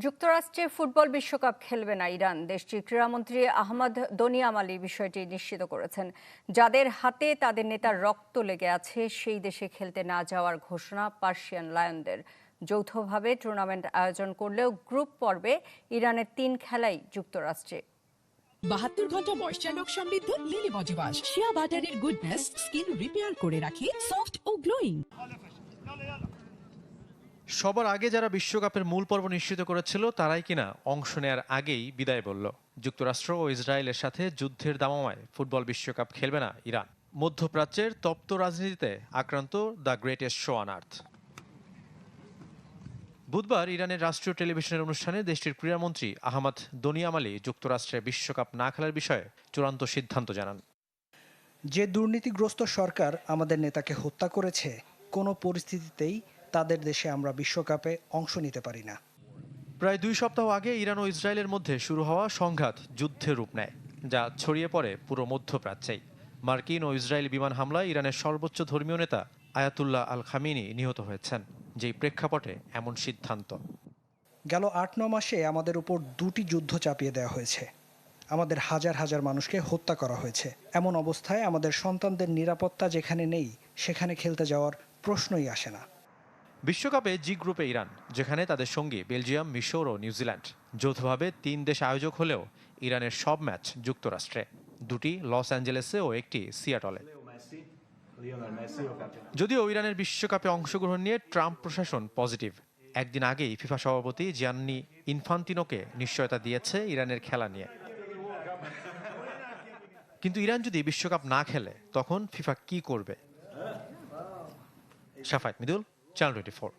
যুক্তরাষ্ট্রে ফুটবল বিশ্বকাপ খেলবে না ইরান। দেশটির ক্রীড়ামন্ত্রী আহমদ দনিয়ামালি বিষয়টি নিশ্চিত করেছেন। যাদের হাতে তাদের নেতার রক্ত লেগে আছে সেই দেশে খেলতে না যাওয়ার ঘোষণা পার্সিয়ান লায়নদের। যৌথভাবে টুর্নামেন্ট আয়োজন করলেও গ্রুপ পর্বে ইরানের 3 খেলাই যুক্তরাষ্ট্রে। 72 ঘন্টা ময়েশ্চার লক সমৃদ্ধ লিলি বডি ওয়াশ শিয়া বাটারের গুডনেস স্কিন রিপেয়ার করে রাখে সফট ও গ্লোয়িং। সবার আগে যারা বিশ্বকাপের মূল পর্ব নিশ্চিত করেছিল তারাই কিনা অংশ নেয়ার আগেই বিদায় বলল। যুক্তরাষ্ট্র ও ইসরায়েলের সাথে যুদ্ধের দামামায় ফুটবল বিশ্বকাপ খেলবে না ইরান। মধ্যপ্রাচ্যের তপ্ত রাজনীতিতে আক্রান্ত the greatest show on earth. বুধবার ইরানের রাষ্ট্রীয় টেলিভিশনের অনুষ্ঠানে দেশটির ক্রীড়ামন্ত্রী আহমদ দনিয়ামালি যুক্তরাষ্ট্রে বিশ্বকাপ না খেলার বিষয়ে চূড়ান্ত সিদ্ধান্ত জানান। যে দুর্নীতিগ্রস্ত সরকার আমাদের নেতাকে হত্যা করেছে, কোনো পরিস্থিতিতেই তাদের দেশে আমরা বিশ্বকাপে অংশ নিতে পারি না। প্রায় 2 সপ্তাহ আগে ইরান ও ইসরায়েলের মধ্যে শুরু হওয়া সংঘাত যুদ্ধের রূপ নেয়, যা ছড়িয়ে পড়ে পুরো মধ্যপ্রাচ্যেই। মার্কিন ও ইসরায়েলি বিমান হামলায় ইরানের সর্বোচ্চ ধর্মীয় নেতা আয়াতুল্লাহ আল খামিনি নিহত হয়েছেন, যেই প্রেক্ষাপটে এমন সিদ্ধান্ত। গেল 8-9 মাসে আমাদের উপর 2টি যুদ্ধ চাপিয়ে দেওয়া হয়েছে। আমাদের হাজার হাজার মানুষকে হত্যা করা হয়েছে। এমন অবস্থায় আমাদের সন্তানদের নিরাপত্তা যেখানে নেই, সেখানে খেলতে যাওয়ার প্রশ্নই আসে না। বিশ্বকাপে জি গ্রুপে ইরান, যেখানে তাদের সঙ্গী বেলজিয়াম, মিশর ও নিউজিল্যান্ড। যৌথভাবে 3 দেশ আয়োজক হলেও ইরানের সব ম্যাচ যুক্তরাষ্ট্রে, 2টি লস অ্যাঞ্জেলেসে ও 1টি সিয়াটলে। যদিও ইরানের বিশ্বকাপে অংশগ্রহণ নিয়ে ট্রাম্প প্রশাসন পজিটিভ। একদিন আগেই ফিফা সভাপতি জিয়ান্নি ইনফান্তিনোকে নিশ্চয়তা দিয়েছে ইরানের খেলা নিয়ে। কিন্তু ইরান যদি বিশ্বকাপ না খেলে তখন ফিফা কি করবে? শাফায়েত মিদুল, চ্যানেল 24।